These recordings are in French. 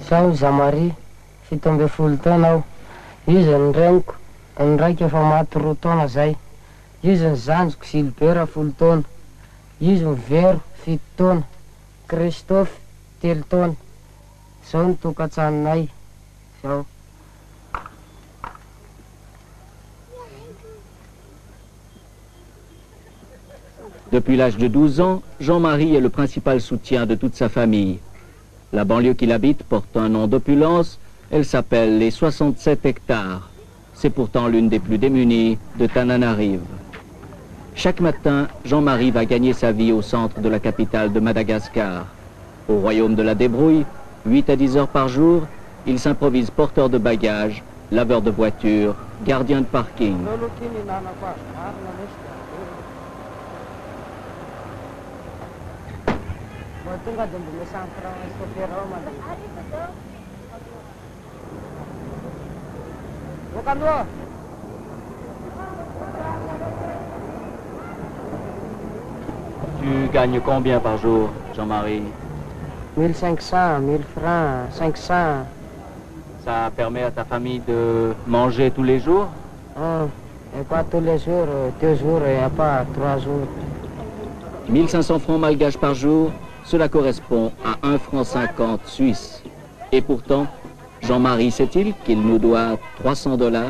Sao Zamari, fito amby folo taona aho. Izy ny reniko, ny raiky efa maty 4 taona zay. Izy ny zanjiko Gilbert 10 taona. Izy ny Vero 7 taona. Christophe 3 taona. Zao ny tokantsaninay. Zao. Depuis l'âge de 12 ans, Jean-Marie est le principal soutien de toute sa famille. La banlieue qu'il habite porte un nom d'opulence, elle s'appelle les 67 hectares. C'est pourtant l'une des plus démunies de Tananarive. Chaque matin, Jean-Marie va gagner sa vie au centre de la capitale de Madagascar. Au royaume de la débrouille, 8 à 10 heures par jour, il s'improvise porteur de bagages, laveur de voitures, gardien de parking. Tu gagnes combien par jour, Jean-Marie? 1500, 1000 francs, 500. Ça permet à ta famille de manger tous les jours? Et pas tous les jours, 2 jours et pas 3 jours. 1500 francs malgaches par jour, cela correspond à 1 franc 50 suisse. Et pourtant, Jean-Marie sait-il qu'il nous doit 300 $?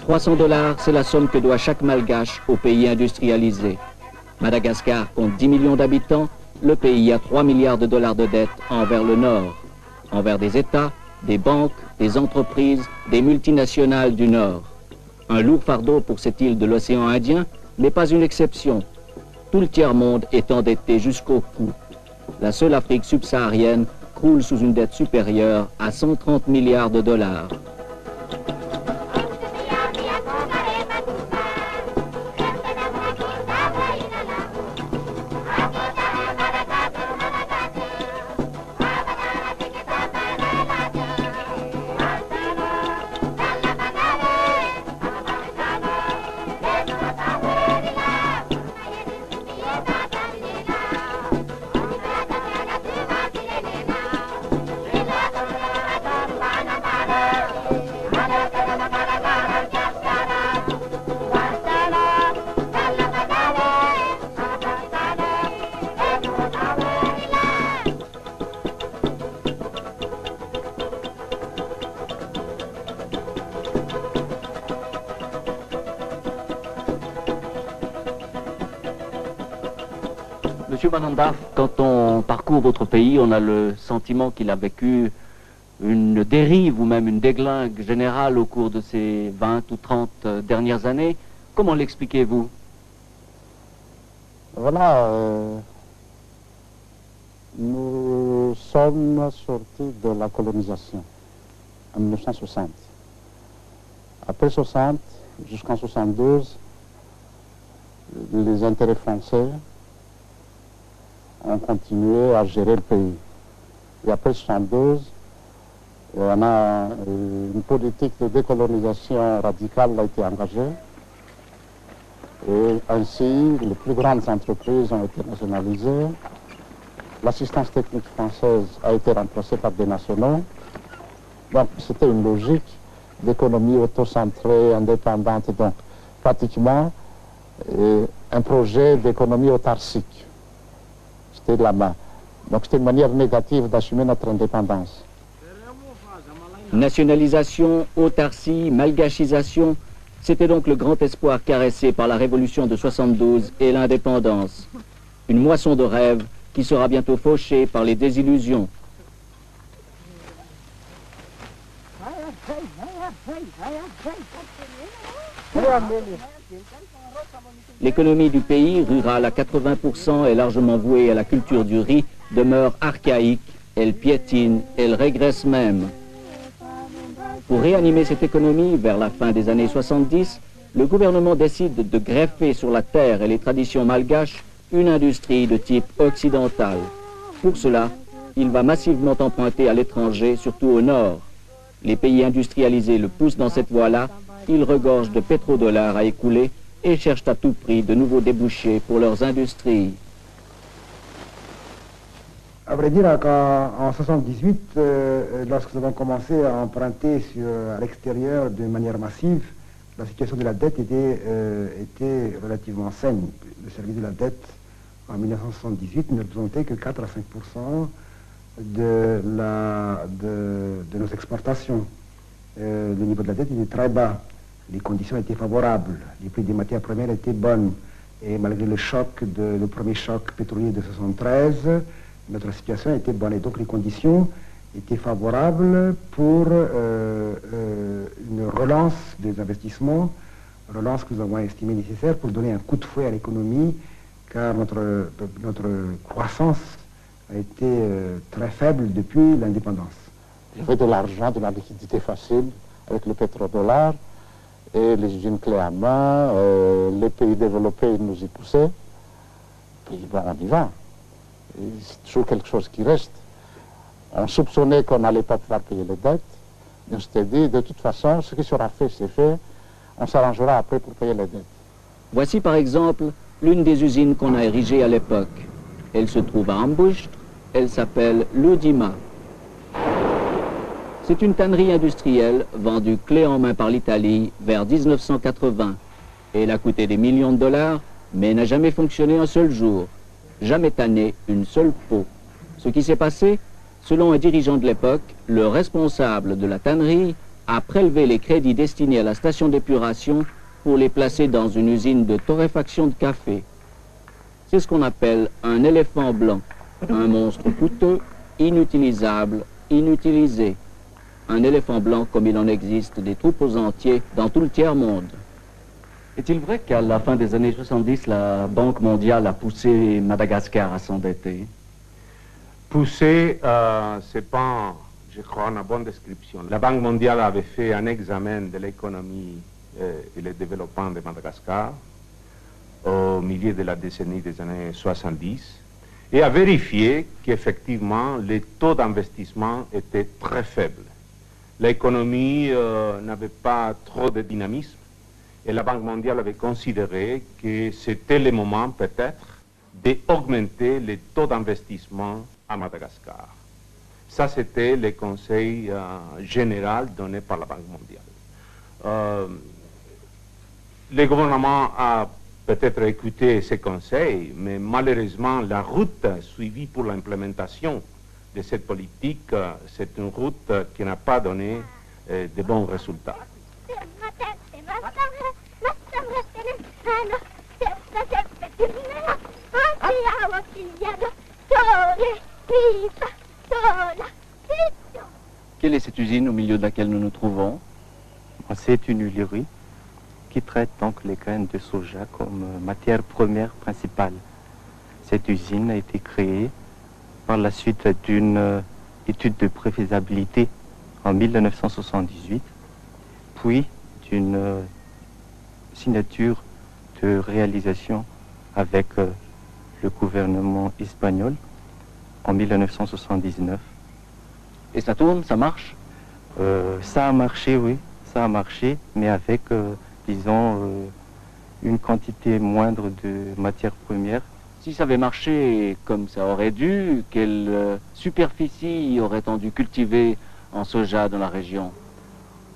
$300, c'est la somme que doit chaque malgache au pays industrialisé. Madagascar compte 10 millions d'habitants, le pays a 3 milliards de dollars de dettes envers le Nord, envers des États, des banques, des entreprises, des multinationales du Nord. Un lourd fardeau pour cette île de l'océan Indien n'est pas une exception. Tout le tiers-monde est endetté jusqu'au cou. La seule Afrique subsaharienne croule sous une dette supérieure à 130 milliards de dollars. Monsieur Bananda, quand on parcourt votre pays, on a le sentiment qu'il a vécu une dérive ou même une déglingue générale au cours de ces 20 ou 30 dernières années. Comment l'expliquez-vous? Voilà, nous sommes sortis de la colonisation en 1960. Après 60, jusqu'en 1972, les intérêts français ont continué à gérer le pays. Et après 1972, on a une politique de décolonisation radicale a été engagée. Et ainsi, les plus grandes entreprises ont été nationalisées. L'assistance technique française a été remplacée par des nationaux. Donc c'était une logique d'économie autocentrée, indépendante, donc pratiquement un projet d'économie autarcique. C'était de la main. Donc c'était une manière négative d'assumer notre indépendance. Nationalisation, autarcie, malgachisation, c'était donc le grand espoir caressé par la révolution de 72 et l'indépendance. Une moisson de rêves qui sera bientôt fauchée par les désillusions. L'économie du pays, rurale à 80% et largement vouée à la culture du riz, demeure archaïque, elle piétine, elle régresse même. Pour réanimer cette économie, vers la fin des années 70, le gouvernement décide de greffer sur la terre et les traditions malgaches une industrie de type occidental. Pour cela, il va massivement emprunter à l'étranger, surtout au nord. Les pays industrialisés le poussent dans cette voie-là, ils regorgent de pétrodollars à écouler et cherchent à tout prix de nouveaux débouchés pour leurs industries. À vrai dire, en 1978, lorsque nous avons commencé à emprunter à l'extérieur de manière massive, la situation de la dette était relativement saine. Le service de la dette, en 1978, ne représentait que 4 à 5% de nos exportations. Le niveau de la dette était très bas, les conditions étaient favorables, les prix des matières premières étaient bonnes. Et malgré le premier choc pétrolier de 1973, notre situation était bonne et donc les conditions étaient favorables pour une relance des investissements, relance que nous avons estimée nécessaire pour donner un coup de fouet à l'économie, car notre croissance a été très faible depuis l'indépendance. Il y avait de l'argent, de la liquidité facile avec le pétrodollar et les usines clés à main, les pays développés nous y poussaient, puis ben, on y va. C'est toujours quelque chose qui reste. On soupçonnait qu'on n'allait pas pouvoir payer les dettes, mais on s'était dit, de toute façon, ce qui sera fait, c'est fait, on s'arrangera après pour payer les dettes. Voici par exemple l'une des usines qu'on a érigées à l'époque. Elle se trouve à Ambusht, elle s'appelle l'Udima. C'est une tannerie industrielle vendue clé en main par l'Italie vers 1980. Elle a coûté des millions de dollars, mais n'a jamais fonctionné un seul jour. Jamais tanné une seule peau. Ce qui s'est passé, selon un dirigeant de l'époque, le responsable de la tannerie a prélevé les crédits destinés à la station d'épuration pour les placer dans une usine de torréfaction de café. C'est ce qu'on appelle un éléphant blanc, un monstre coûteux, inutilisable, inutilisé. Un éléphant blanc comme il en existe des troupeaux entiers dans tout le tiers-monde. Est-il vrai qu'à la fin des années 70, la Banque mondiale a poussé Madagascar à s'endetter? Pousser, c'est pas, je crois, une bonne description. La Banque mondiale avait fait un examen de l'économie et le développement de Madagascar au milieu de la décennie des années 70 et a vérifié qu'effectivement, les taux d'investissement étaient très faibles. L'économie n'avait pas trop de dynamisme. Et la Banque mondiale avait considéré que c'était le moment peut-être d'augmenter les taux d'investissement à Madagascar. Ça, c'était le conseil général donné par la Banque mondiale. Le gouvernement a peut-être écouté ces conseils, mais malheureusement, la route suivie pour l'implémentation de cette politique, c'est une route qui n'a pas donné de bons résultats. Quelle est cette usine au milieu de laquelle nous nous trouvons? C'est une huilerie qui traite donc les graines de soja comme matière première principale. Cette usine a été créée par la suite d'une étude de préfaisabilité en 1978, puis d'une signature de réalisation avec le gouvernement espagnol en 1979. Et ça tourne, ça marche? Ça a marché, oui, ça a marché, mais avec, disons, une quantité moindre de matières premières. Si ça avait marché comme ça aurait dû, quelle superficie aurait-on dû cultiver en soja dans la région?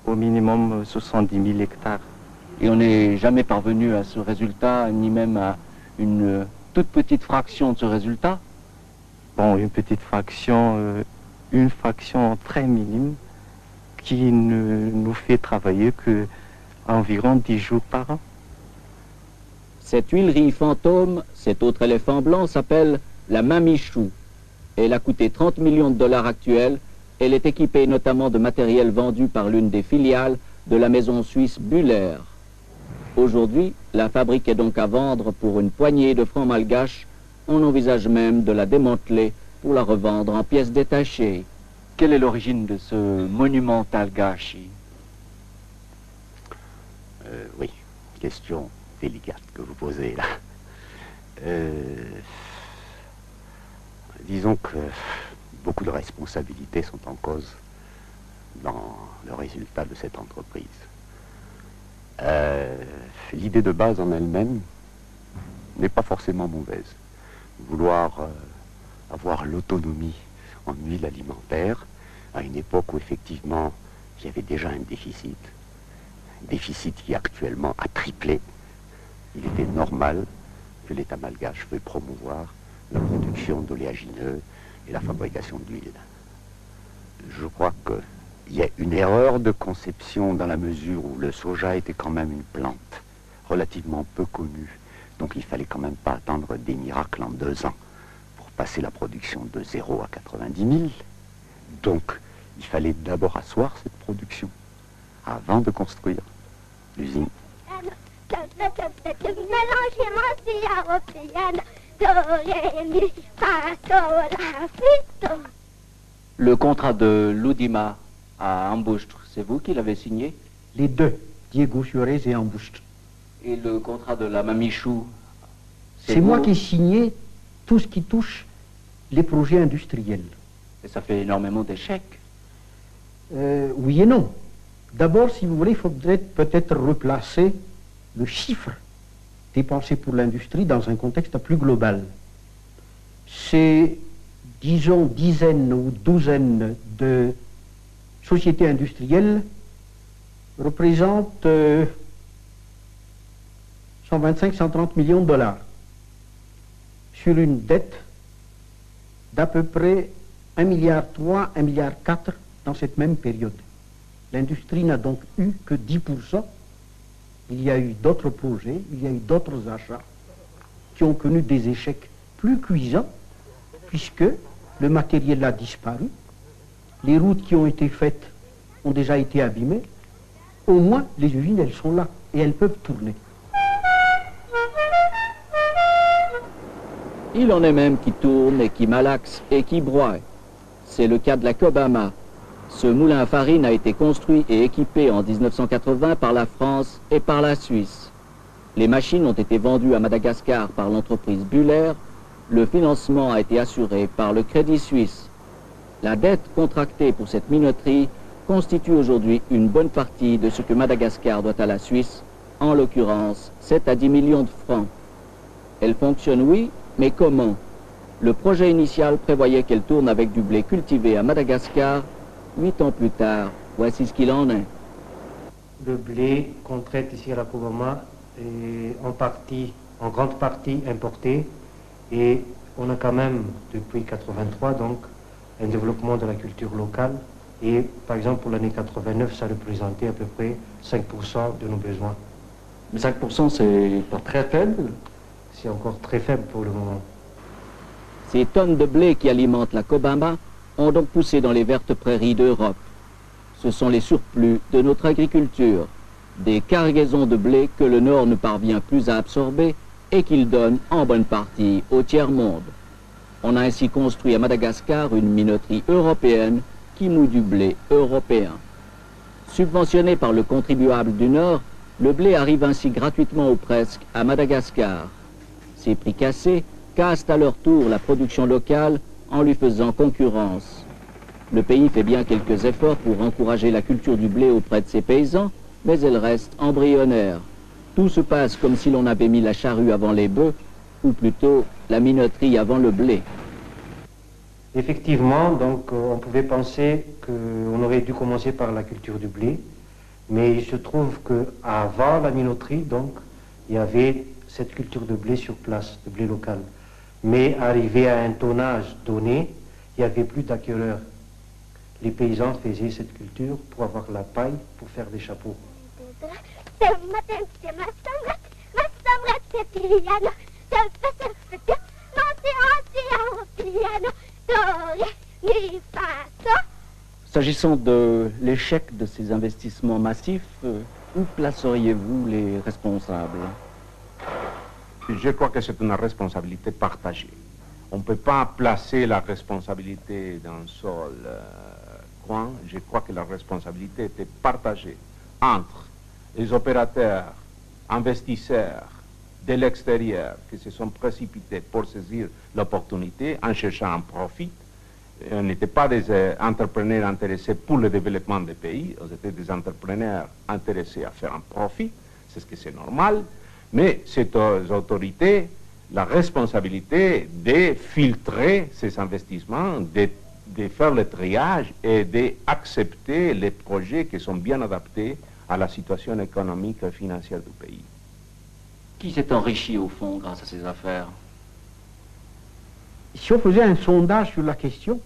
Au minimum 70 000 hectares. Et on n'est jamais parvenu à ce résultat, ni même à une toute petite fraction de ce résultat? Bon, une fraction très minime qui ne nous fait travailler que environ 10 jours par an. Cette huilerie fantôme, cet autre éléphant blanc, s'appelle la Mamichou. Elle a coûté 30 millions de dollars actuels. Elle est équipée notamment de matériel vendu par l'une des filiales de la maison suisse Bühler. Aujourd'hui, la fabrique est donc à vendre pour une poignée de francs malgaches. On envisage même de la démanteler pour la revendre en pièces détachées. Quelle est l'origine de ce monumental gâchis? Oui, question délicate que vous posez là. Disons que beaucoup de responsabilités sont en cause dans le résultat de cette entreprise. L'idée de base en elle-même n'est pas forcément mauvaise. Vouloir avoir l'autonomie en huile alimentaire à une époque où effectivement il y avait déjà un déficit qui actuellement a triplé. Il était normal que l'État malgache veuille promouvoir la production d'oléagineux et la fabrication d'huile. Je crois qu'il y a une erreur de conception dans la mesure où le soja était quand même une plante relativement peu connue. Donc il fallait quand même pas attendre des miracles en 2 ans pour passer la production de 0 à 90 000. Donc il fallait d'abord asseoir cette production avant de construire l'usine. Le contrat de l'Oudima à Ambustre, c'est vous qui l'avez signé? Les deux, Diego Suarez et Ambustre. Et le contrat de la Mamichou, c'est moi qui ai signé tout ce qui touche les projets industriels. Et ça fait énormément d'échecs. Oui et non. D'abord, si vous voulez, il faudrait peut-être replacer le chiffre dépensé pour l'industrie dans un contexte plus global. Ces, disons, dizaines ou douzaines de sociétés industrielles représentent 125-130 millions de dollars sur une dette d'à peu près 1,3 milliard, 1,4 milliard dans cette même période. L'industrie n'a donc eu que 10%. Il y a eu d'autres projets, il y a eu d'autres achats qui ont connu des échecs plus cuisants puisque le matériel a disparu, les routes qui ont été faites ont déjà été abîmées. Au moins, les usines, elles sont là et elles peuvent tourner. Il en est même qui tournent et qui malaxent et qui broient. C'est le cas de la Cobama. Ce moulin à farine a été construit et équipé en 1980 par la France et par la Suisse. Les machines ont été vendues à Madagascar par l'entreprise Bühler. Le financement a été assuré par le Crédit Suisse. La dette contractée pour cette minoterie constitue aujourd'hui une bonne partie de ce que Madagascar doit à la Suisse, en l'occurrence 7 à 10 millions de francs. Elle fonctionne, oui, mais comment? Le projet initial prévoyait qu'elle tourne avec du blé cultivé à Madagascar. 8 ans plus tard, voici ce qu'il en est. Le blé qu'on traite ici à la Cobama est en grande partie importé, et on a quand même, depuis 1983, donc, un développement de la culture locale. Et par exemple, pour l'année 89, ça représentait à peu près 5% de nos besoins. Mais 5%, c'est pas très faible? C'est encore très faible pour le moment. Ces tonnes de blé qui alimentent la Cobama ont donc poussé dans les vertes prairies d'Europe. Ce sont les surplus de notre agriculture, des cargaisons de blé que le Nord ne parvient plus à absorber et qu'il donne en bonne partie au tiers-monde. On a ainsi construit à Madagascar une minoterie européenne qui moue du blé européen. Subventionnée par le contribuable du Nord, Le blé arrive ainsi gratuitement ou presque à Madagascar. Ces prix cassés cassent à leur tour la production locale en lui faisant concurrence. Le pays fait bien quelques efforts pour encourager la culture du blé auprès de ses paysans, mais elle reste embryonnaire. Tout se passe comme si l'on avait mis la charrue avant les bœufs, ou plutôt la minoterie avant le blé. Effectivement, donc on pouvait penser qu'on aurait dû commencer par la culture du blé, mais il se trouve qu'avant la minoterie, donc, il y avait cette culture de blé sur place, de blé local. Mais arrivé à un tonnage donné, il n'y avait plus d'acquéreurs. Les paysans faisaient cette culture pour avoir la paille pour faire des chapeaux. S'agissant de l'échec de ces investissements massifs, où placeriez-vous les responsables? Je crois que c'est une responsabilité partagée. On ne peut pas placer la responsabilité dans un seul coin. Je crois que la responsabilité était partagée entre les opérateurs, investisseurs de l'extérieur qui se sont précipités pour saisir l'opportunité en cherchant un profit. On n'était pas des entrepreneurs intéressés pour le développement des pays, on était des entrepreneurs intéressés à faire un profit, c'est ce que c'est normal, mais c'est aux autorités la responsabilité de filtrer ces investissements, de faire le triage et d'accepter les projets qui sont bien adaptés à la situation économique et financière du pays. Qui s'est enrichi au fond grâce à ces affaires? Si on faisait un sondage sur la question,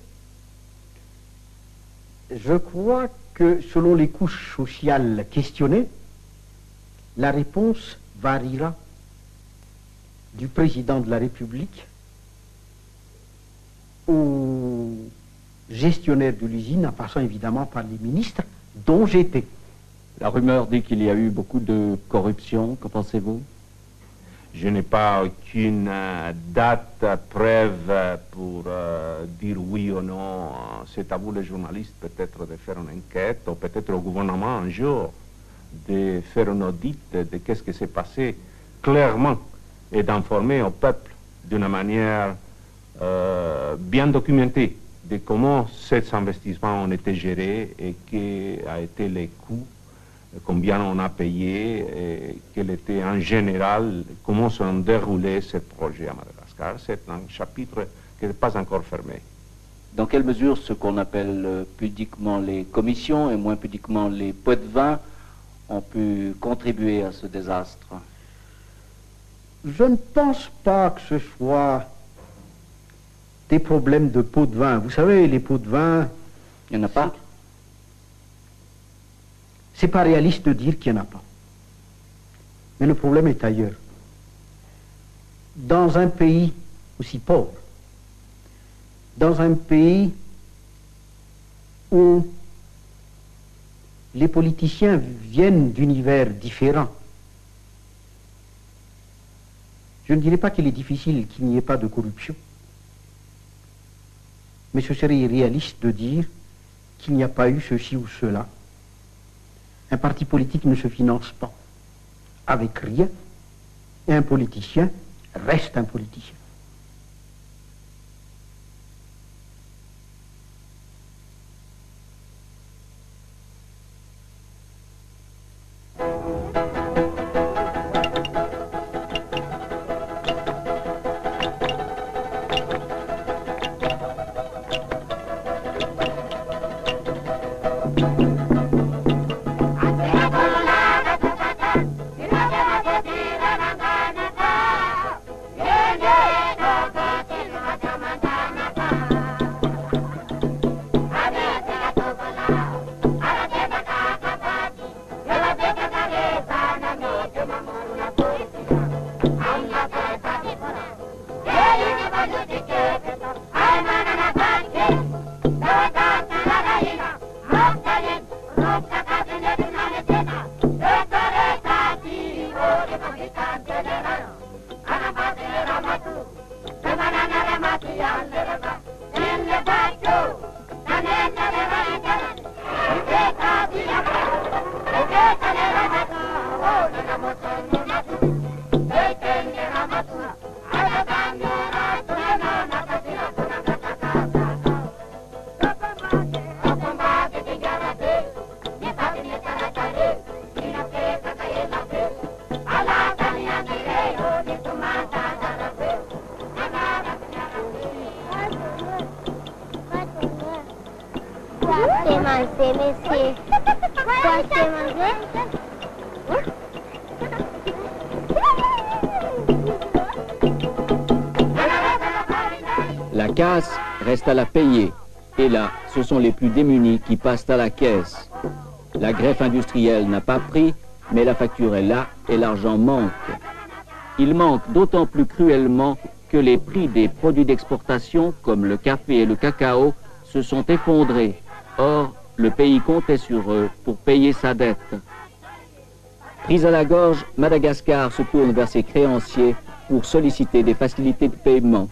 je crois que selon les couches sociales questionnées, la réponse variera du président de la République au gestionnaire de l'usine, en passant évidemment par les ministres, dont j'étais. La rumeur dit qu'il y a eu beaucoup de corruption, qu'en pensez-vous? Je n'ai pas aucune date, preuve pour dire oui ou non. C'est à vous les journalistes peut-être de faire une enquête, ou peut-être au gouvernement un jour de faire un audit de qu'est-ce qui s'est passé clairement et d'informer au peuple d'une manière bien documentée de comment ces investissements ont été gérés et quels ont été les coûts, combien on a payé, et quel était en général, comment se sont déroulés ces projets à Madagascar. C'est un chapitre qui n'est pas encore fermé. Dans quelle mesure ce qu'on appelle pudiquement les commissions et moins pudiquement les pots de vin ont pu contribuer à ce désastre? Je ne pense pas que ce soit des problèmes de pots de vin. Vous savez, les pots de vin... Il n'y en a pas? C'est pas réaliste de dire qu'il n'y en a pas. Mais le problème est ailleurs. Dans un pays aussi pauvre, dans un pays où les politiciens viennent d'univers différents, je ne dirais pas qu'il est difficile qu'il n'y ait pas de corruption, mais ce serait irréaliste de dire qu'il n'y a pas eu ceci ou cela. Un parti politique ne se finance pas avec rien, et un politicien reste un politicien. In the La casse reste à la payer. Et là, ce sont les plus démunis qui passent à la caisse. La greffe industrielle n'a pas pris, mais la facture est là et l'argent manque. Il manque d'autant plus cruellement que les prix des produits d'exportation, comme le café et le cacao, se sont effondrés. Or, le pays comptait sur eux pour payer sa dette. Prise à la gorge, Madagascar se tourne vers ses créanciers pour solliciter des facilités de paiement.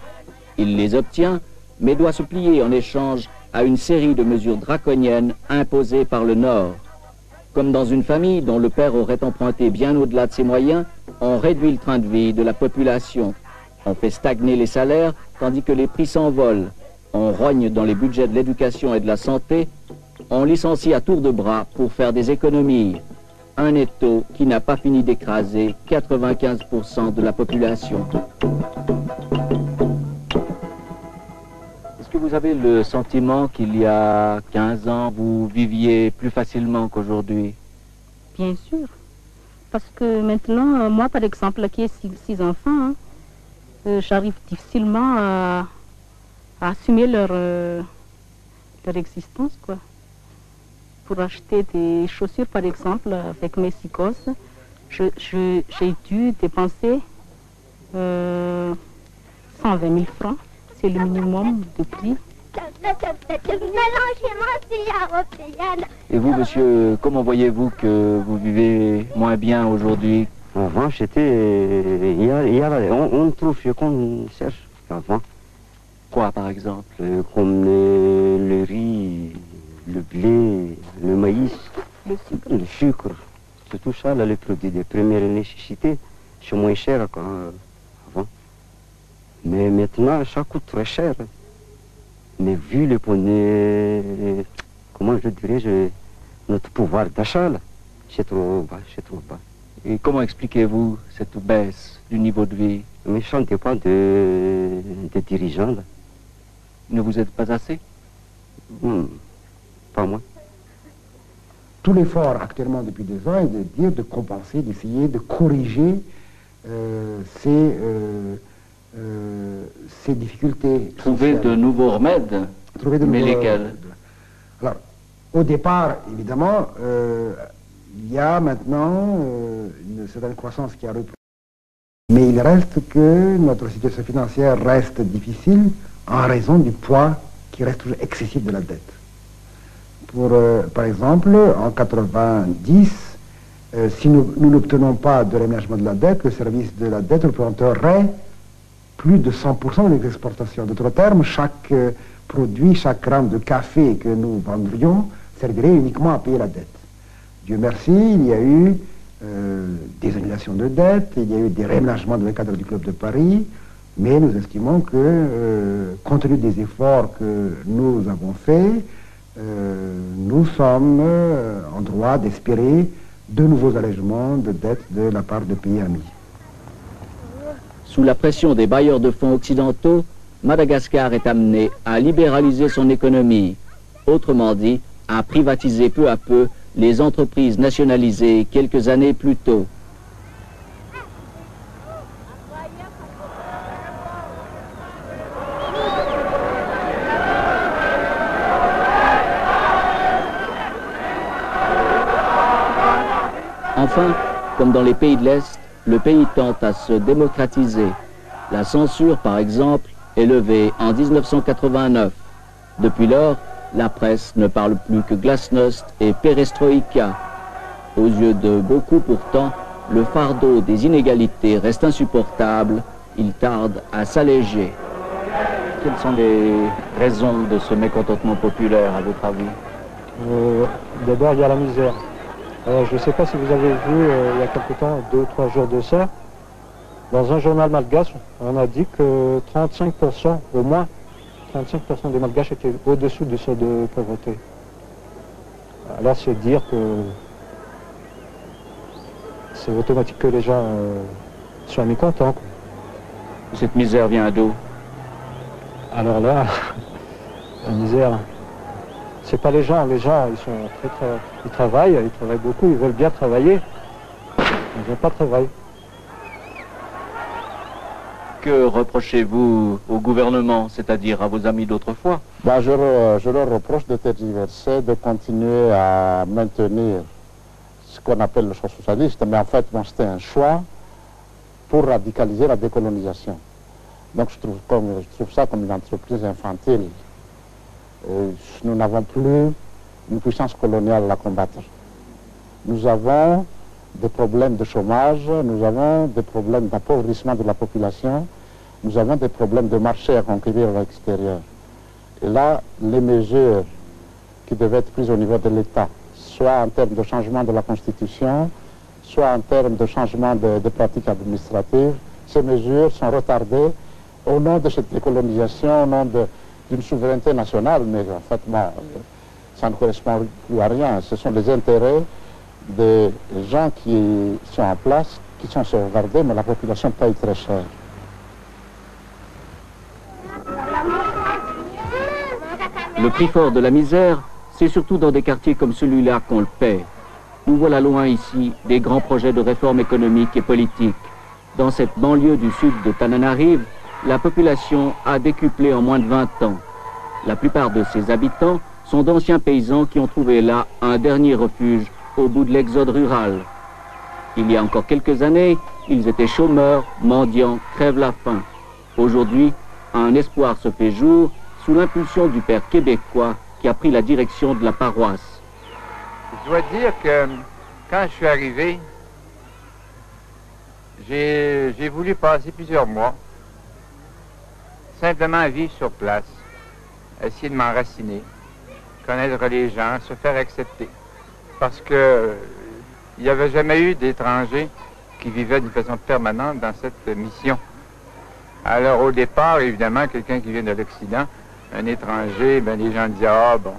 Il les obtient, mais doit se plier en échange à une série de mesures draconiennes imposées par le Nord. Comme dans une famille dont le père aurait emprunté bien au-delà de ses moyens, on réduit le train de vie de la population. On fait stagner les salaires tandis que les prix s'envolent. On rogne dans les budgets de l'éducation et de la santé. On licencie à tour de bras pour faire des économies. Un étau qui n'a pas fini d'écraser 95% de la population. Est-ce que vous avez le sentiment qu'il y a 15 ans, vous viviez plus facilement qu'aujourd'hui? Bien sûr. Parce que maintenant, moi par exemple, qui ai 6 enfants, j'arrive difficilement à assumer leur existence, quoi. Pour acheter des chaussures, par exemple, avec mes 6 gosses, j'ai dû dépenser 120 000 francs. C'est le minimum de prix. Et vous, monsieur, comment voyez-vous que vous vivez moins bien aujourd'hui? Avant, on trouve ce qu'on cherche avant. Quoi, par exemple? Comme le riz, le blé, le maïs, le sucre. C'est tout ça, là, les produits de première nécessité. C'est moins cher qu'avant. Mais maintenant, ça coûte très cher. Mais vu comment je dirais, notre pouvoir d'achat, c'est trop bas, Et comment expliquez-vous cette baisse du niveau de vie? Mais ça ne dépend des dirigeants, là. Ne vous êtes pas assez? Pas moi. Tout l'effort actuellement depuis 2 ans est de dire, de compenser, d'essayer de corriger ces difficultés. Trouver sociales. de nouveaux remèdes. Mais lesquels? Alors, au départ, évidemment, il y a maintenant une certaine croissance qui a repris. Mais il reste que notre situation financière reste difficile en raison du poids qui reste toujours excessif de la dette. Par exemple, en 90, si nous n'obtenons pas de réménagement de la dette, le service de la dette représenterait plus de 100% des exportations. D'autres termes, chaque produit, chaque gramme de café que nous vendrions servirait uniquement à payer la dette. Dieu merci, il y a eu des annulations de dettes, il y a eu des réménagements dans le cadre du Club de Paris, mais nous estimons que, compte tenu des efforts que nous avons faits, nous sommes en droit d'espérer de nouveaux allègements de dettes de la part de pays amis. Sous la pression des bailleurs de fonds occidentaux, Madagascar est amené à libéraliser son économie, autrement dit, à privatiser peu à peu les entreprises nationalisées quelques années plus tôt. Enfin, comme dans les pays de l'Est, le pays tente à se démocratiser. La censure, par exemple, est levée en 1989. Depuis lors, la presse ne parle plus que glasnost et perestroïka. Aux yeux de beaucoup pourtant, le fardeau des inégalités reste insupportable. Il tarde à s'alléger. Quelles sont les raisons de ce mécontentement populaire, à votre avis? D'abord, il y a la misère. Je ne sais pas si vous avez vu, il y a quelque temps, 2 ou 3 jours de ça, dans un journal malgache, on a dit que 35%, au moins, 35% des Malgaches étaient au-dessous du seuil de pauvreté. Alors c'est dire que c'est automatique que les gens soient mécontents. Cette misère vient d'où? Alors là, la misère, c'est pas les gens ils sont ils travaillent beaucoup, ils veulent bien travailler, ils n'ont pas de travail. Que reprochez-vous au gouvernement, c'est-à-dire à vos amis d'autrefois? Je leur reproche de tergiverser, de continuer à maintenir ce qu'on appelle le choix socialiste, mais en fait, c'était un choix pour radicaliser la décolonisation. Donc je trouve ça comme une entreprise infantile. Nous n'avons plus une puissance coloniale à combattre. Nous avons des problèmes de chômage, nous avons des problèmes d'appauvrissement de la population, nous avons des problèmes de marché à conquérir à l'extérieur. Et là, les mesures qui devaient être prises au niveau de l'État, soit en termes de changement de la Constitution, soit en termes de changement de pratiques administratives, ces mesures sont retardées au nom de cette décolonisation, au nom d'une souveraineté nationale, mais en fait, ça ne correspond plus à rien. Ce sont les intérêts des gens qui sont en place, qui sont sauvegardés, mais la population paye très cher. Le prix fort de la misère, c'est surtout dans des quartiers comme celui-là qu'on le paie. Nous voilà loin ici des grands projets de réforme économique et politique. Dans cette banlieue du sud de Tananarive, la population a décuplé en moins de 20 ans. La plupart de ses habitants sont d'anciens paysans qui ont trouvé là un dernier refuge au bout de l'exode rural. Il y a encore quelques années, ils étaient chômeurs, mendiants, crèvent la faim. Aujourd'hui, un espoir se fait jour sous l'impulsion du père québécois qui a pris la direction de la paroisse. Je dois dire que quand je suis arrivé, j'ai voulu passer plusieurs mois simplement à vivre sur place, essayer de m'enraciner, connaître les gens, se faire accepter. Parce que il n'y avait jamais eu d'étrangers qui vivaient d'une façon permanente dans cette mission. Alors au départ, évidemment, quelqu'un qui vient de l'Occident, un étranger, les gens disaient, ah bon,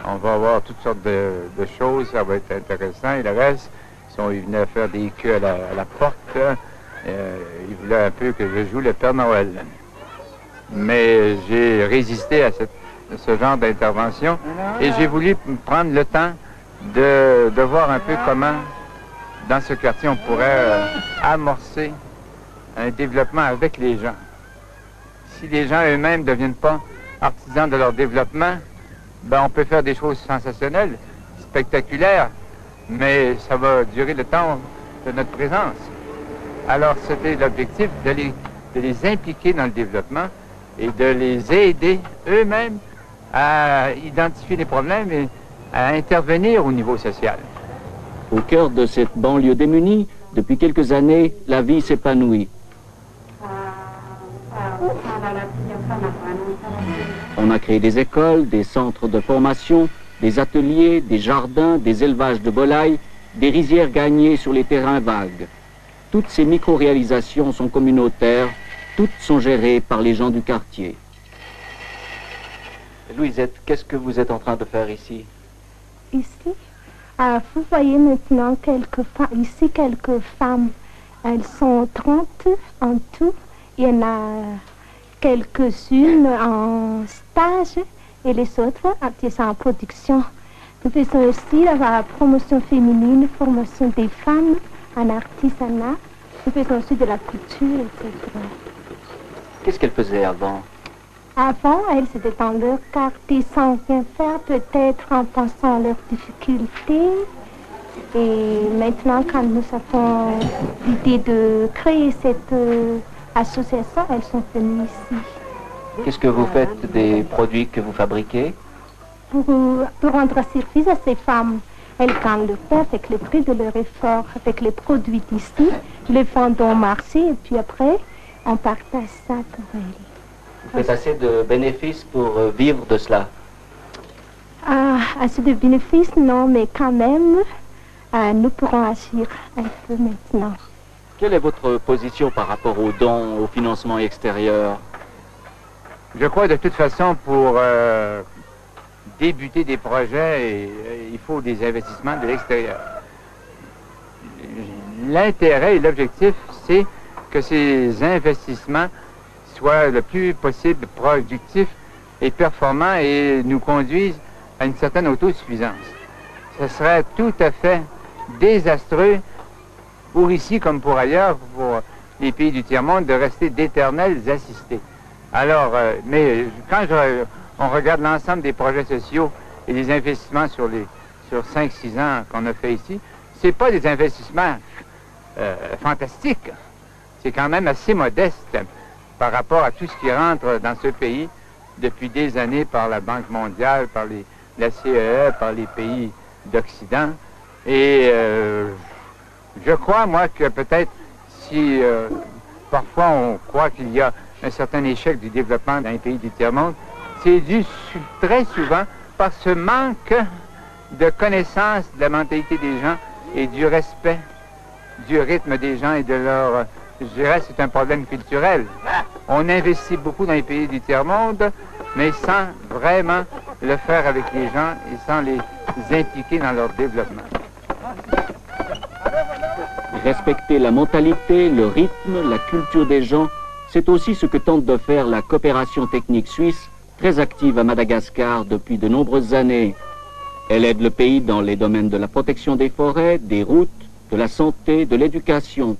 on va avoir toutes sortes de choses, ça va être intéressant. Et le reste, ils venaient faire des queues à la porte, ils voulaient un peu que je joue le Père Noël. Mais j'ai résisté à ce genre d'intervention et j'ai voulu prendre le temps de voir un peu comment, dans ce quartier, on pourrait amorcer un développement avec les gens. Si les gens eux-mêmes ne deviennent pas artisans de leur développement, on peut faire des choses sensationnelles, spectaculaires, mais ça va durer le temps de notre présence. Alors c'était l'objectif de les impliquer dans le développement et de les aider eux-mêmes à identifier les problèmes et à intervenir au niveau social. Au cœur de cette banlieue démunie, depuis quelques années, la vie s'épanouit. On a créé des écoles, des centres de formation, des ateliers, des jardins, des élevages de volailles, des rizières gagnées sur les terrains vagues. Toutes ces micro-réalisations sont communautaires, toutes sont gérées par les gens du quartier. Louisette, qu'est-ce que vous êtes en train de faire ici? Ici, vous voyez maintenant quelques femmes. Elles sont 30 en tout. Il y en a quelques-unes en stage et les autres sont en production. Nous faisons aussi la promotion féminine, formation des femmes en artisanat. Nous faisons aussi de la couture, etc. Qu'est-ce qu'elles faisaient avant? Avant, elles étaient dans leur quartier sans rien faire, peut-être en pensant à leurs difficultés. Et maintenant, quand nous avons l'idée de créer cette association, elles sont venues ici. Qu'est-ce que vous faites des produits que vous fabriquez? Pour rendre service à ces femmes, elles gagnent le pain avec le prix de leur effort, avec les produits d'ici, les vendons au marché et puis après, on partage ça pour elles. Vous faites assez de bénéfices pour vivre de cela? Assez de bénéfices, non, mais quand même, nous pourrons agir un peu maintenant. Quelle est votre position par rapport aux dons, au financement extérieur? Je crois de toute façon, pour débuter des projets, il faut des investissements de l'extérieur. L'intérêt et l'objectif, c'est que ces investissements soient le plus possible productifs et performants et nous conduisent à une certaine autosuffisance. Ce serait tout à fait désastreux pour ici comme pour ailleurs, pour les pays du tiers-monde, de rester d'éternels assistés. Alors, mais quand on regarde l'ensemble des projets sociaux et des investissements sur 5-6 ans qu'on a fait ici, c'est pas des investissements fantastiques. C'est quand même assez modeste par rapport à tout ce qui rentre dans ce pays depuis des années par la Banque mondiale, par la CEE, par les pays d'Occident. Et je crois, moi, que peut-être si parfois on croit qu'il y a un certain échec du développement dans les pays du tiers-monde, c'est dû très souvent par ce manque de connaissance de la mentalité des gens et du respect du rythme des gens et de leur... Je dirais, c'est un problème culturel. On investit beaucoup dans les pays du tiers-monde, mais sans vraiment le faire avec les gens et sans les impliquer dans leur développement. Respecter la mentalité, le rythme, la culture des gens, c'est aussi ce que tente de faire la coopération technique suisse, très active à Madagascar depuis de nombreuses années. Elle aide le pays dans les domaines de la protection des forêts, des routes, de la santé, de l'éducation.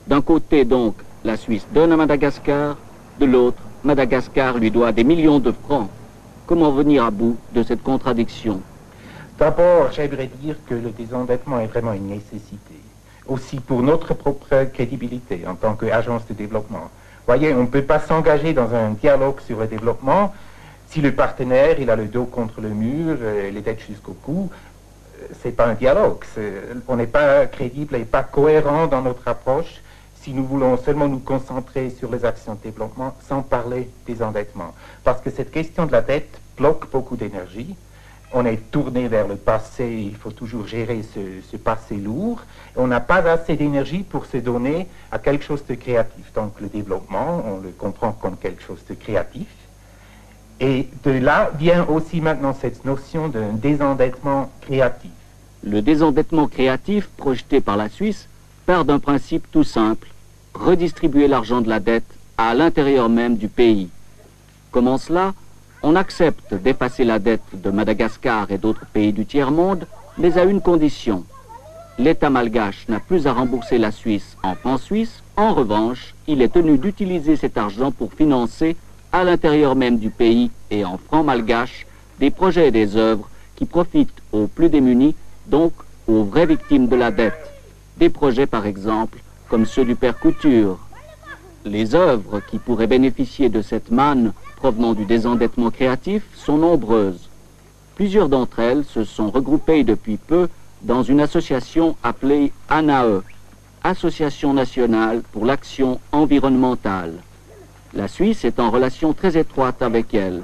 D'un côté, donc, la Suisse donne à Madagascar, de l'autre, Madagascar lui doit des millions de francs. Comment venir à bout de cette contradiction? D'abord, j'aimerais dire que le désendettement est vraiment une nécessité, aussi pour notre propre crédibilité en tant qu'agence de développement. Voyez, on ne peut pas s'engager dans un dialogue sur le développement si le partenaire, il a le dos contre le mur, les dettes jusqu'au cou. C'est pas un dialogue. On n'est pas crédible et pas cohérent dans notre approche si nous voulons seulement nous concentrer sur les actions de développement sans parler des endettements. Parce que cette question de la dette bloque beaucoup d'énergie. On est tourné vers le passé, il faut toujours gérer ce passé lourd. On n'a pas assez d'énergie pour se donner à quelque chose de créatif. Donc le développement, on le comprend comme quelque chose de créatif. Et de là vient aussi maintenant cette notion d'un désendettement créatif. Le désendettement créatif projeté par la Suisse part d'un principe tout simple, redistribuer l'argent de la dette à l'intérieur même du pays. Comment cela? On accepte d'effacer la dette de Madagascar et d'autres pays du tiers-monde, mais à une condition. L'État malgache n'a plus à rembourser la Suisse en francs suisses. En revanche, il est tenu d'utiliser cet argent pour financer, à l'intérieur même du pays et en francs malgaches, des projets et des œuvres qui profitent aux plus démunis, donc aux vraies victimes de la dette. Des projets, par exemple, comme ceux du Père Couture. Les œuvres qui pourraient bénéficier de cette manne provenant du désendettement créatif sont nombreuses. Plusieurs d'entre elles se sont regroupées depuis peu dans une association appelée ANAE, Association nationale pour l'action environnementale. La Suisse est en relation très étroite avec elle.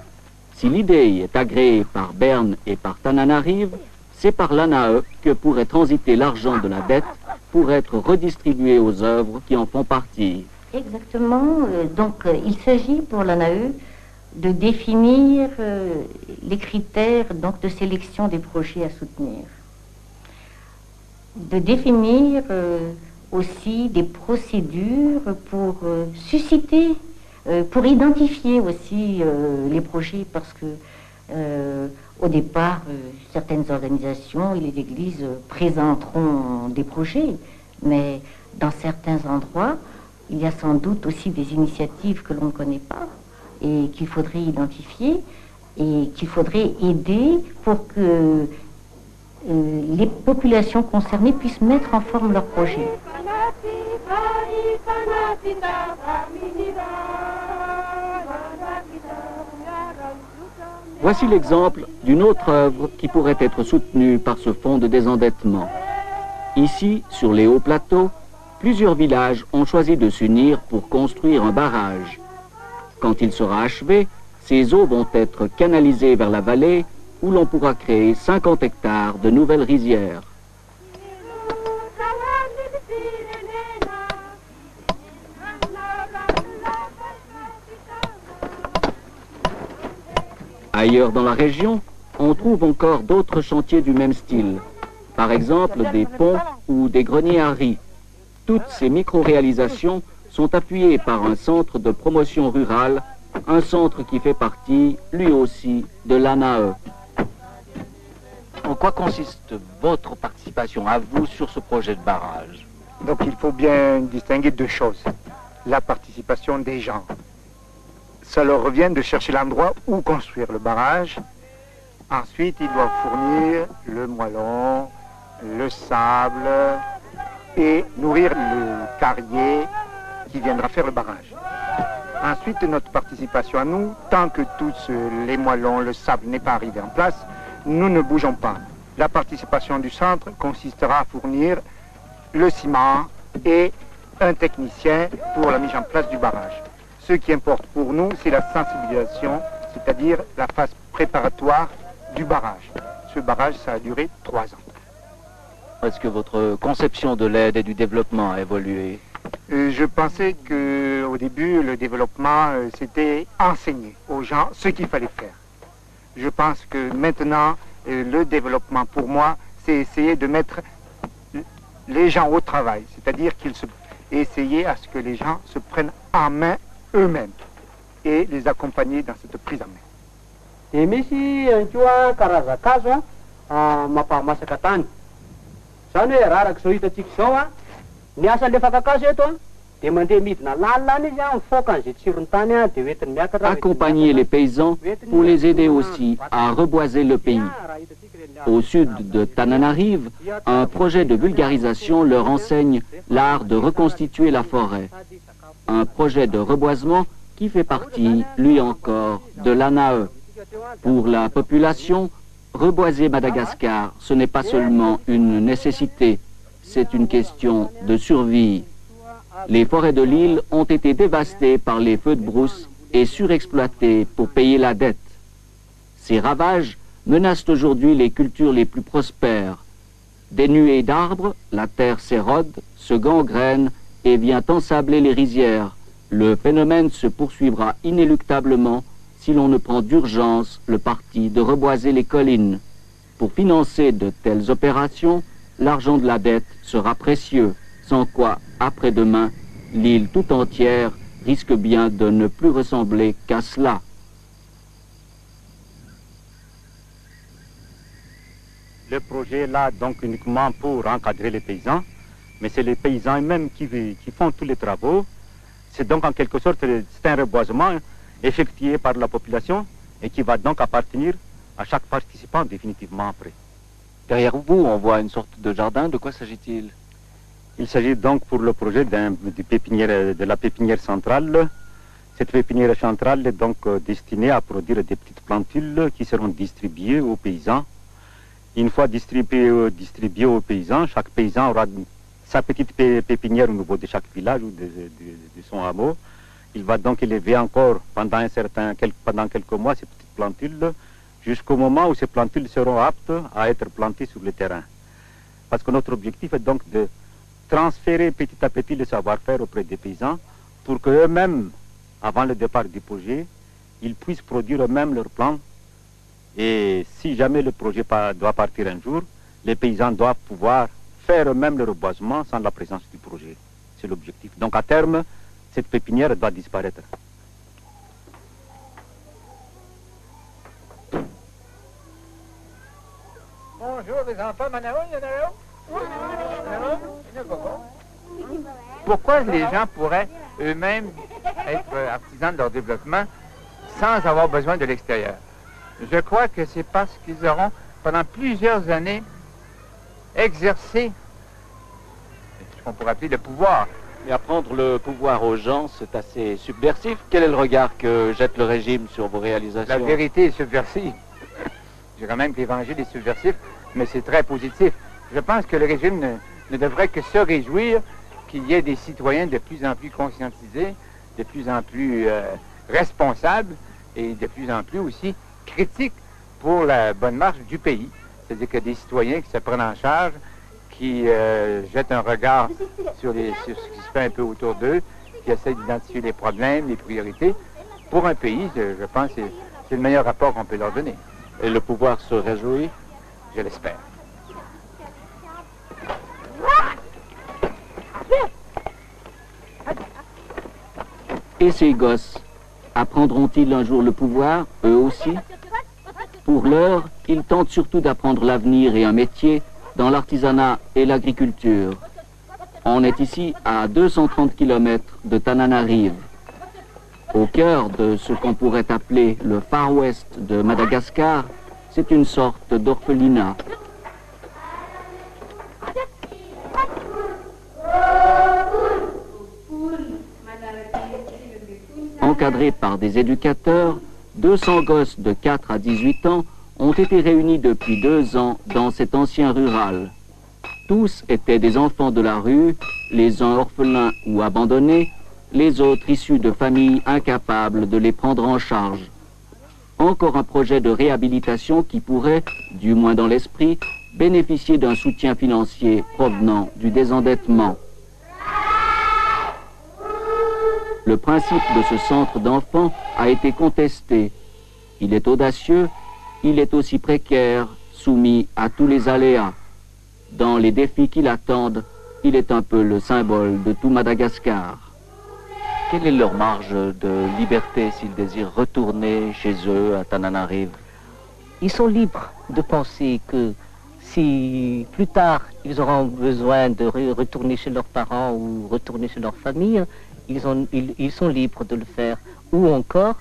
Si l'idée est agréée par Berne et par Tananarive, c'est par l'ANAE que pourrait transiter l'argent de la dette pour être redistribué aux œuvres qui en font partie. Exactement. Il s'agit pour l'ANAE de définir les critères de sélection des projets à soutenir. De définir aussi des procédures pour susciter, pour identifier aussi les projets, parce que au départ, certaines organisations et les églises présenteront des projets, mais dans certains endroits, il y a sans doute aussi des initiatives que l'on ne connaît pas et qu'il faudrait identifier et qu'il faudrait aider pour que les populations concernées puissent mettre en forme leurs projets. Voici l'exemple d'une autre œuvre qui pourrait être soutenue par ce fonds de désendettement. Ici, sur les hauts plateaux, plusieurs villages ont choisi de s'unir pour construire un barrage. Quand il sera achevé, ces eaux vont être canalisées vers la vallée où l'on pourra créer 50 hectares de nouvelles rizières. Ailleurs dans la région, on trouve encore d'autres chantiers du même style. Par exemple, des ponts ou des greniers à riz. Toutes ces micro-réalisations sont appuyées par un centre de promotion rurale, un centre qui fait partie, lui aussi, de l'ANAE. En quoi consiste votre participation à vous sur ce projet de barrage? Donc il faut bien distinguer deux choses. La participation des gens. Ça leur revient de chercher l'endroit où construire le barrage. Ensuite, ils doivent fournir le moellon, le sable et nourrir le carrier qui viendra faire le barrage. Ensuite, notre participation à nous, tant que tous les moellons, le sable n'est pas arrivé en place, nous ne bougeons pas. La participation du centre consistera à fournir le ciment et un technicien pour la mise en place du barrage. Ce qui importe pour nous, c'est la sensibilisation, c'est-à-dire la phase préparatoire du barrage. Ce barrage, ça a duré 3 ans. Est-ce que votre conception de l'aide et du développement a évolué? Je pensais qu'au début, le développement, c'était enseigner aux gens ce qu'il fallait faire. Je pense que maintenant, le développement, pour moi, c'est essayer de mettre les gens au travail, c'est-à-dire essayer à ce que les gens se prennent en main eux-mêmes et les accompagner dans cette prise en main. Dia misy ankoa karazan-kazo mampahamasaka tany. Zany hoe raha arak'izao hitantsika zao ny asan'le fakakazo eto dia mandeha midina lalina izy mifoaka an'izay tsirony tany dia hoentiny miakatra. Accompagner les paysans pour les aider aussi à reboiser le pays. Au sud de Tananarive, un projet de vulgarisation leur enseigne l'art de reconstituer la forêt. Un projet de reboisement qui fait partie, lui encore, de l'ANAE. Pour la population, reboiser Madagascar, ce n'est pas seulement une nécessité, c'est une question de survie. Les forêts de l'île ont été dévastées par les feux de brousse et surexploitées pour payer la dette. Ces ravages menacent aujourd'hui les cultures les plus prospères. Des nuées d'arbres, la terre s'érode, se gangrène et vient ensabler les rizières. Le phénomène se poursuivra inéluctablement si l'on ne prend d'urgence le parti de reboiser les collines. Pour financer de telles opérations, l'argent de la dette sera précieux, sans quoi, après-demain, l'île tout entière risque bien de ne plus ressembler qu'à cela. Le projet est là donc uniquement pour encadrer les paysans, mais c'est les paysans eux-mêmes qui font tous les travaux. C'est donc en quelque sorte c'est un reboisement effectué par la population et qui va donc appartenir à chaque participant définitivement après. Derrière vous, on voit une sorte de jardin. De quoi s'agit-il? Il s'agit donc pour le projet de la pépinière centrale. Cette pépinière centrale est donc destinée à produire des petites plantules qui seront distribuées aux paysans. Une fois distribuées aux paysans, chaque paysan aura sa petite pépinière au niveau de chaque village ou de son hameau. Il va donc élever encore pendant quelques mois ces petites plantules jusqu'au moment où ces plantules seront aptes à être plantées sur le terrain. Parce que notre objectif est donc de transférer petit à petit le savoir-faire auprès des paysans pour qu'eux-mêmes, avant le départ du projet, ils puissent produire eux-mêmes leurs plants. Et si jamais le projet doit partir un jour, les paysans doivent pouvoir faire eux-mêmes le reboisement sans la présence du projet. C'est l'objectif. Donc à terme, cette pépinière doit disparaître. Bonjour les enfants, Manaon, il y en a où? Pourquoi les gens pourraient eux-mêmes être artisans de leur développement sans avoir besoin de l'extérieur? Je crois que c'est parce qu'ils auront, pendant plusieurs années, exercé ce qu'on pourrait appeler le pouvoir. Et apprendre le pouvoir aux gens, c'est assez subversif. Quel est le regard que jette le régime sur vos réalisations? La vérité est subversive. Je dirais même que l'évangile est subversif, mais c'est très positif. Je pense que le régime ne devrait que se réjouir qu'il y ait des citoyens de plus en plus conscientisés, de plus en plus responsables et de plus en plus aussi critiques pour la bonne marche du pays. C'est-à-dire qu'il y a des citoyens qui se prennent en charge, qui jettent un regard sur ce qui se fait un peu autour d'eux, qui essaient d'identifier les problèmes, les priorités. Pour un pays, je pense que c'est le meilleur rapport qu'on peut leur donner. Et le pouvoir se réjouit? Je l'espère. Et ces gosses, apprendront-ils un jour le pouvoir, eux aussi? Pour l'heure, ils tentent surtout d'apprendre l'avenir et un métier dans l'artisanat et l'agriculture. On est ici à 230 km de Tananarive, au cœur de ce qu'on pourrait appeler le Far West de Madagascar. C'est une sorte d'orphelinat. Encadrés par des éducateurs, 200 gosses de 4 à 18 ans ont été réunis depuis 2 ans dans cet ancien rural. Tous étaient des enfants de la rue, les uns orphelins ou abandonnés, les autres issus de familles incapables de les prendre en charge. Encore un projet de réhabilitation qui pourrait, du moins dans l'esprit, bénéficier d'un soutien financier provenant du désendettement. Le principe de ce centre d'enfants a été contesté. Il est audacieux, il est aussi précaire, soumis à tous les aléas. Dans les défis qui l'attendent, il est un peu le symbole de tout Madagascar. Quelle est leur marge de liberté s'ils désirent retourner chez eux à Tananarive? Ils sont libres de penser que si plus tard ils auront besoin de retourner chez leurs parents ou retourner chez leur famille, ils sont libres de le faire. Ou encore,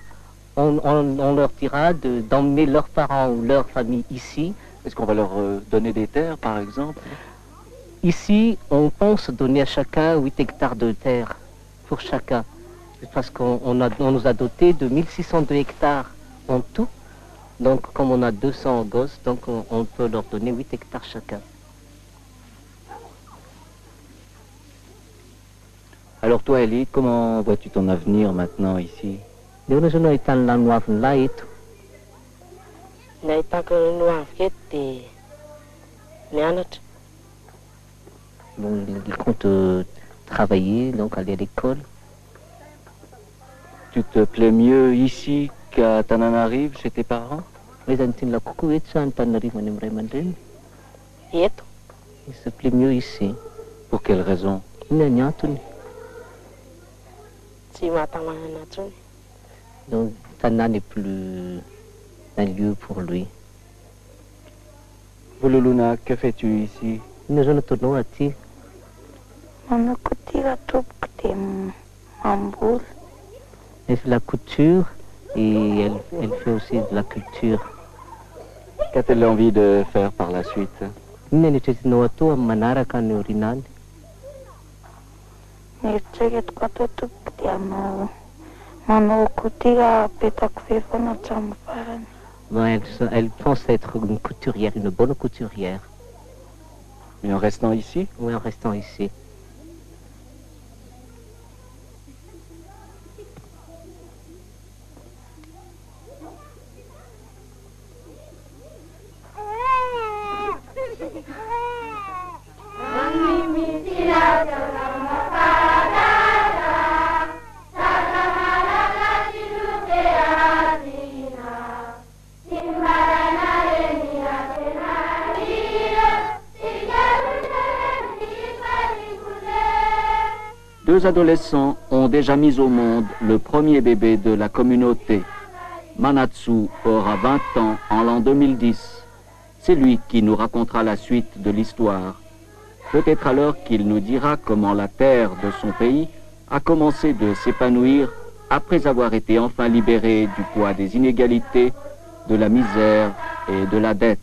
on leur dira d'emmener leurs parents ou leur famille ici. Est-ce qu'on va leur donner des terres, par exemple? Ici, on pense donner à chacun 8 hectares de terre, pour chacun. Parce qu'on nous a doté de 1602 hectares en tout. Donc, comme on a 200 gosses, donc on peut leur donner 8 hectares chacun. Alors toi, Elie, comment vois-tu ton avenir maintenant ici? Donc, il compte travailler, donc aller à l'école. Tu te plais mieux ici qu'à Tananarive, chez tes parents? Il se plaît mieux ici. Pour quelle raison? Donc, Tana n'est plus un lieu pour lui. Vululuna, que fais-tu ici? Elle fait la couture et elle fait aussi de la culture. Qu'a-t-elle envie de faire par la suite? Elle pense être une couturière, une bonne couturière. Mais en restant ici? Oui, en restant ici. Deux adolescents ont déjà mis au monde le premier bébé de la communauté. Manatsu aura 20 ans en l'an 2010. C'est lui qui nous racontera la suite de l'histoire. Peut-être alors qu'il nous dira comment la terre de son pays a commencé de s'épanouir après avoir été enfin libérée du poids des inégalités, de la misère et de la dette.